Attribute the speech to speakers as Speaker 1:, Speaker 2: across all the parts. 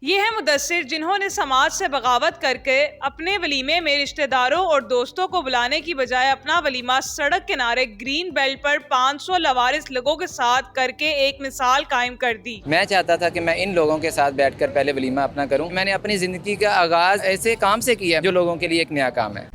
Speaker 1: ये है मुदस्सिर जिन्होंने समाज से बगावत करके अपने वलीमे में रिश्तेदारों और दोस्तों को बुलाने की बजाय अपना वलीमा सड़क किनारे ग्रीन बेल्ट पर 500 लवारिस लोगों के साथ करके एक मिसाल कायम कर दी।
Speaker 2: मैं चाहता था कि मैं इन लोगों के साथ बैठकर पहले वलीमा अपना करूं। मैंने अपनी ज़िंदगी का आगाज़ ऐसे काम से किया जो लोगों के लिए एक नया काम है।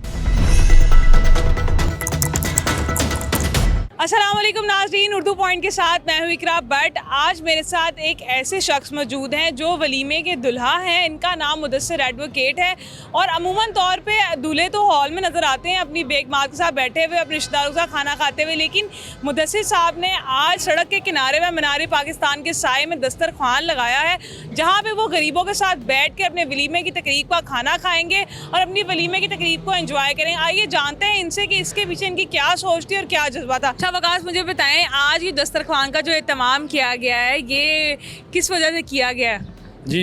Speaker 1: अस्सलाम वालेकुम नाज़रीन, उर्दू पॉइंट के साथ मैं हूँ इकरा भट्ट। आज मेरे साथ एक ऐसे शख्स मौजूद हैं जो वलीमे के दुल्हा हैं। इनका नाम मुदस्सिर एडवोकेट है और अमूमन तौर पे दूल्हे तो हॉल में नज़र आते हैं अपनी बेगमात के साथ बैठे हुए, अपने रिश्तेदारों के साथ खाना खाते हुए, लेकिन मुदस्सिर साहब ने आज सड़क के किनारे में मीनार पाकिस्तान के साए में दस्तरखान लगाया है, जहाँ पर वो गरीबों के साथ बैठ के अपने वलीमे की तकरीब का खाना खाएँगे और अपनी वलीमे की तकरीब को एंजॉय करेंगे। आइए जानते हैं इनसे कि इसके पीछे इनकी क्या सोच थी और क्या जज्बा था। वकास, मुझे बताएं, आज ये दस्तरखान का जो एहतमाम किया गया है ये किस वजह से किया गया है?
Speaker 3: जी,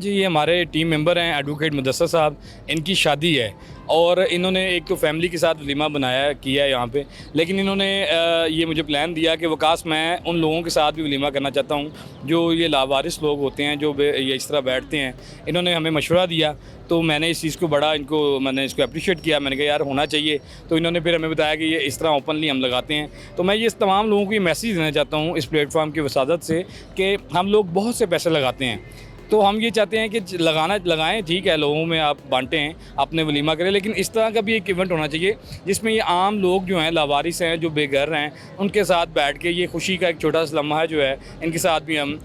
Speaker 3: ये हमारे टीम मेंबर हैं एडवोकेट मुदस्सिर साहब, इनकी शादी है और इन्होंने एक तो फैमिली के साथ वलीमा बनाया किया है यहाँ पे, लेकिन इन्होंने ये मुझे प्लान दिया कि वकास मैं उन लोगों के साथ भी वलीमा करना चाहता हूँ जो ये लावारिस लोग होते हैं, जो ये इस तरह बैठते हैं। इन्होंने हमें मशवरा दिया तो मैंने इस चीज़ को मैंने इसको अप्रिशिएट किया। मैंने कहा यार होना चाहिए, तो इन्होंने फिर हमें बताया कि ये इस तरह ओपनली हम लगाते हैं। तो मैं ये तमाम लोगों को ये मैसेज देना चाहता हूँ इस प्लेटफॉर्म की वसादत से कि हम लोग बहुत से पैसे लगाते हैं, तो हम ये चाहते हैं कि लगाएं, ठीक है, लोगों में आप बांटें, अपने वलीमा करें, लेकिन इस तरह का भी एक इवेंट होना चाहिए जिसमें ये आम लोग जो हैं, लावारिस हैं, जो बेघर हैं, उनके साथ बैठ के ये खुशी का एक छोटा सा लम्हा जो है इनके साथ भी हम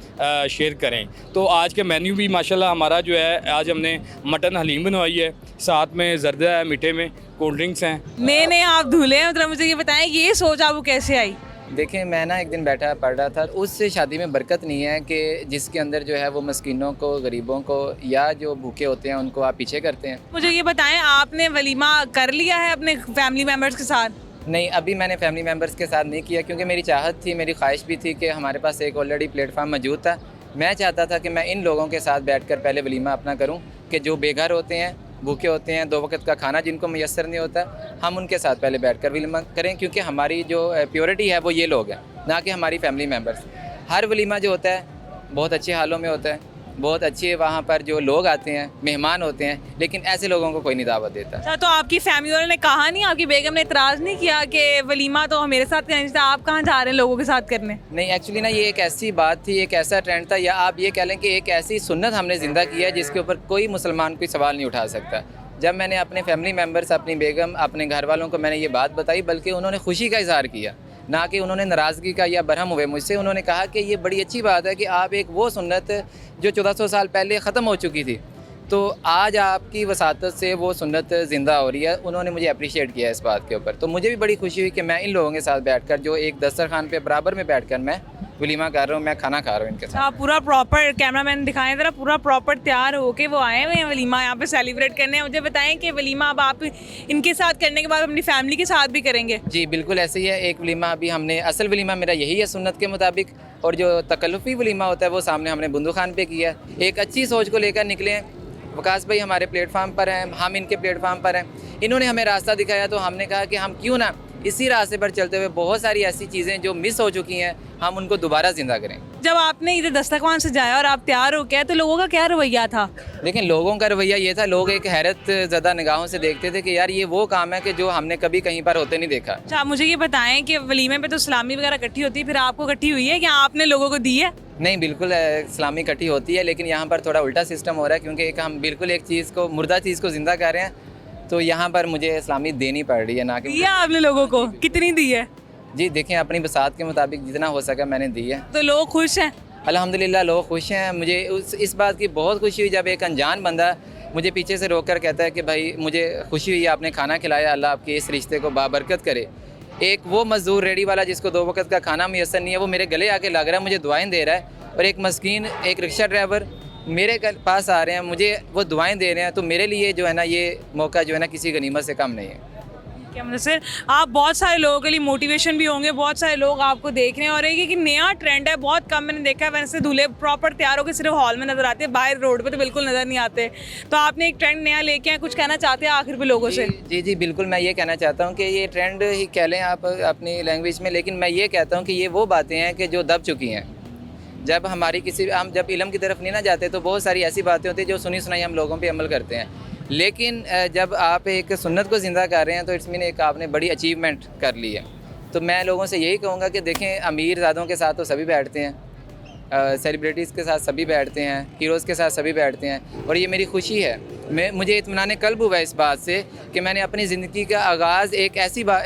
Speaker 3: शेयर करें। तो आज का मेन्यू भी माशाल्लाह हमारा जो है, आज हमने मटन हलीम बनवाई है, साथ में जर्दा है, मीठे में कोल्ड ड्रिंक्स हैं।
Speaker 1: मैंने आप दूल्हे हैं, मतलब मुझे ये बताएं ये सोच आपको कैसे आई?
Speaker 2: देखिए, मैं ना एक दिन बैठा पढ़ रहा था, उस शादी में बरकत नहीं है कि जिसके अंदर जो है वो मस्कीनों को, गरीबों को या जो भूखे होते हैं उनको आप पीछे करते हैं।
Speaker 1: मुझे ये बताएं, आपने वलीमा कर लिया है अपने फैमिली मेम्बर्स के साथ?
Speaker 2: नहीं, अभी मैंने फैमिली मेम्बर्स के साथ नहीं किया, क्योंकि मेरी चाहत थी, मेरी ख्वाहिश भी थी कि हमारे पास एक ऑलरेडी प्लेटफार्म मौजूद था। मैं चाहता था कि मैं इन लोगों के साथ बैठकर पहले वलीमा अपना करूं कि जो बेघर होते हैं, भूखे होते हैं, 2 वक्त का खाना जिनको मैसर नहीं होता, हम उनके साथ पहले बैठकर वलीमा करें, क्योंकि हमारी जो प्योरिटी है वो ये लोग हैं, ना कि हमारी फैमिली मेम्बर्स। हर वलीमा जो होता है बहुत अच्छे हालों में होता है, बहुत अच्छे वहाँ पर जो लोग आते हैं, मेहमान होते हैं, लेकिन ऐसे लोगों को कोई नहीं दावत देता।
Speaker 1: अच्छा, तो आपकी फैमिली वालों ने कहा नहीं, आपकी बेगम ने इतराज़ नहीं किया कि वलीमा तो मेरे साथ करना चाहिए, आप कहाँ जा रहे हैं लोगों के साथ करने?
Speaker 2: नहीं, एक्चुअली ना ये एक ऐसी बात थी, एक ऐसा ट्रेंड था, या आप ये कह लें कि एक ऐसी सुन्नत हमने ज़िंदा की है जिसके ऊपर कोई मुसलमान कोई सवाल नहीं उठा सकता। जब मैंने अपने फैमिली मेम्बर्स, अपनी बेगम, अपने घर वालों को मैंने ये बात बताई, बल्कि उन्होंने खुशी का इजहार किया, ना कि उन्होंने नाराज़गी का या बरहम हुए मुझसे। उन्होंने कहा कि ये बड़ी अच्छी बात है कि आप एक वो सुन्नत जो 1400 साल पहले ख़त्म हो चुकी थी, तो आज आपकी वसातत से वो सुन्नत ज़िंदा हो रही है। उन्होंने मुझे अप्रिशिएट किया इस बात के ऊपर, तो मुझे भी बड़ी खुशी हुई कि मैं इन लोगों के साथ बैठकर, जो एक दस्तरखान पे बराबर में बैठकर मैं वलीमा कर रहा हूँ, मैं खाना खा रहा हूँ इनके साथ।
Speaker 1: आप पूरा प्रॉपर, कैमरामैन दिखाएं ज़रा, पूरा प्रॉपर तैयार होके वो आए हुए हैं वलीमा यहाँ पे सेलिब्रेट करने। मुझे बताएं कि वलीमा अब आप इनके साथ करने के बाद अपनी फैमिली के साथ भी करेंगे?
Speaker 2: जी बिल्कुल ऐसे ही है। एक वलीमा अभी हमने, असल वलीमा मेरा यही है सुन्नत के मुताबिक, और जो तकल्लुफ़ी वलीमा होता है वो सामने हमने बुंदू खान पे किया है। एक अच्छी सोच को लेकर निकले हैं। वकास भाई हमारे प्लेटफार्म पर हैं, हम इनके प्लेटफार्म पर हैं। इन्होंने हमें रास्ता दिखाया, तो हमने कहा कि हम क्यों ना इसी रास्ते पर चलते हुए बहुत सारी ऐसी चीज़ें जो मिस हो चुकी हैं, हम उनको दोबारा ज़िंदा करें।
Speaker 1: जब आपने इधर दस्तरखान से जाया और आप तैयार हो गए, तो लोगों का क्या रवैया था?
Speaker 2: लेकिन लोगों का रवैया ये था, लोग एक हैरत ज़दा निगाहों से देखते थे कि यार ये वो काम है कि जो हमने कभी कहीं पर होते नहीं देखा।
Speaker 1: अच्छा, आप मुझे ये बताएं कि वलीमे पे तो सलामी वगैरह इकट्ठी होती है, फिर आपको इकट्ठी हुई है, क्या आपने लोगों को दी है?
Speaker 2: नहीं, बिल्कुल इस्लामी इकट्ठी होती है, लेकिन यहाँ पर थोड़ा उल्टा सिस्टम हो रहा है, क्योंकि हम बिल्कुल एक चीज़ को, मुर्दा चीज़ को ज़िंदा कर रहे हैं, तो यहाँ पर मुझे इस्लामी देनी पड़ रही है, ना कि।
Speaker 1: दिया आपने लोगों को? कितनी दी है?
Speaker 2: जी देखें, अपनी बसात के मुताबिक जितना हो सका मैंने दी है।
Speaker 1: तो लोग खुश हैं?
Speaker 2: अल्हम्दुलिल्लाह लोग खुश हैं। मुझे इस बात की बहुत खुशी हुई जब एक अनजान बंदा मुझे पीछे से रोक कर कहता है कि भाई मुझे खुशी हुई आपने खाना खिलाया, अल्लाह आपके इस रिश्ते को बाबरकत करे। एक वो मज़दूर रेडी वाला जिसको 2 वक्त का खाना मैसर नहीं है, वो मेरे गले आके लग रहा है, मुझे दुआएं दे रहा है, और एक मस्कीन, एक रिक्शा ड्राइवर मेरे पास आ रहे हैं, मुझे वो दुआएं दे रहे हैं। तो मेरे लिए जो है ना, ये मौका जो है ना, किसी गनीमत से कम नहीं है।
Speaker 1: क्या मतलब सर, आप बहुत सारे लोगों के लिए मोटिवेशन भी होंगे, बहुत सारे लोग आपको देख रहे हैं, और एक नया ट्रेंड है, बहुत कम मैंने देखा है, वैसे दूल्हे प्रॉपर तैयार होकर सिर्फ हॉल में नजर आते हैं, बाहर रोड पे तो बिल्कुल नज़र नहीं आते। तो आपने एक ट्रेंड नया लेके आए, कुछ कहना चाहते हैं आखिर पे लोगों से?
Speaker 2: जी जी बिल्कुल, मैं ये कहना चाहता हूँ कि ये ट्रेंड ही कह लें आप अपनी लैंग्वेज में, लेकिन मैं ये कहता हूँ कि ये वो बातें हैं कि जो दब चुकी हैं। जब हमारी हम जब इल्म की तरफ नहीं ना जाते तो बहुत सारी ऐसी बातें होती हैं जो सुनी सुनाई हम लोगों पे अमल करते हैं। लेकिन जब आप एक सुन्नत को ज़िंदा कर रहे हैं तो इट्स मीन एक आपने बड़ी अचीवमेंट कर ली है। तो मैं लोगों से यही कहूँगा कि देखें, अमीर ज़ादों के साथ तो सभी बैठते हैं, सेलिब्रिटीज़ के साथ सभी बैठते हैं, हीरोज़ के साथ सभी बैठते हैं, और ये मेरी खुशी है। मुझे इत्मीनान क़ल्ब हुआ इस बात से कि मैंने अपनी ज़िंदगी का आगाज़ एक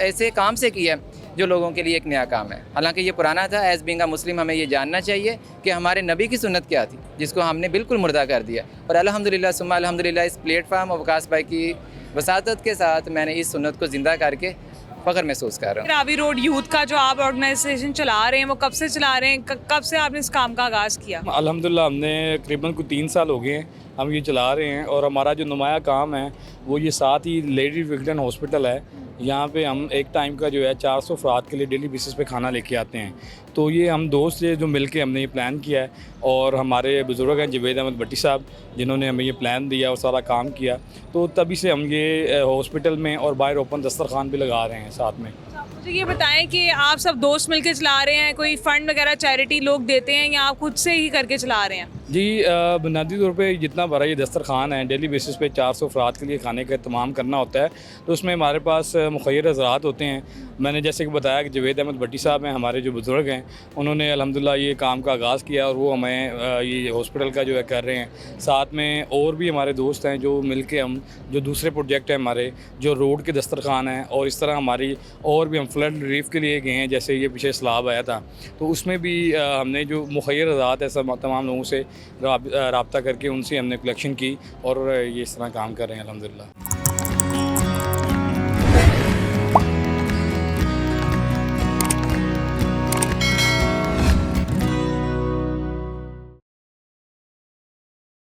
Speaker 2: ऐसे काम से किया जो लोगों के लिए एक नया काम है। हालांकि ये पुराना था। एज़ बीइंग अ मुस्लिम हमें ये जानना चाहिए कि हमारे नबी की सुन्नत क्या थी, जिसको हमने बिल्कुल मुर्दा कर दिया। और अल्हम्दुलिल्लाह सुम्मा अल्हम्दुलिल्लाह इस प्लेटफार्म और वकास भाई की वसातत के साथ मैंने इस सुन्नत को ज़िंदा करके फ़ख्र महसूस कर रहा हूँ।
Speaker 1: रावी रोड यूथ का जो आप ऑर्गेनाइजेशन चला रहे हैं वो कब से चला रहे हैं, कब से आपने इस काम का आगाज़ किया?
Speaker 3: अल्हम्दुलिल्लाह हमने तकरीबन को 3 साल हो गए हैं हम ये चला रहे हैं। और हमारा जो नुमाया काम है वो ये साथ ही लेडी विगडन हॉस्पिटल है, यहाँ पे हम एक टाइम का जो है 400 अफराद के लिए डेली बेसिस पे खाना लेके आते हैं। तो ये हम दोस्त जो मिल के हमने ये प्लान किया है, और हमारे बुज़ुर्ग हैं जवेद अहमद भट्टी साहब जिन्होंने हमें ये प्लान दिया और सारा काम किया। तो तभी से हम ये हॉस्पिटल में और बाहर ओपन दस्तरखान भी लगा रहे हैं साथ में।
Speaker 1: मुझे ये बताएं कि आप सब दोस्त मिलकर चला रहे हैं, कोई फ़ंड वगैरह चैरिटी लोग देते हैं या आप खुद से ही करके चला रहे हैं?
Speaker 3: जी, बुनियादी तौर पे जितना बड़ा ये दस्तरखान है, डेली बेसिस पे 400 अफराद के लिए खाने का इत्माम करना होता है। तो उसमें हमारे पास मुखय्यर हज़रात होते हैं। मैंने जैसे कि बताया कि जवेद अहमद भट्टी साहब हैं हमारे जो बुज़ुर्ग हैं, उन्होंने अल्हम्दुलिल्लाह ये काम का आगाज़ किया और वो हमें ये हॉस्पिटल का जो है कर रहे हैं। साथ में और भी हमारे दोस्त हैं जो मिल के हम जो दूसरे प्रोजेक्ट हैं हमारे, जो रोड के दस्तरखान हैं, और इस तरह हमारी और भी हम फ्लड रिलीफ के लिए गए हैं। जैसे ये पीछे सैलाब आया था तो उसमें भी हमने जो मुखय्यर हज़रात है सब तमाम लोगों से रब्ता करके उनसे हमने कलेक्शन की और ये इस तरह काम कर रहे हैं अल्हम्दुलिल्लाह।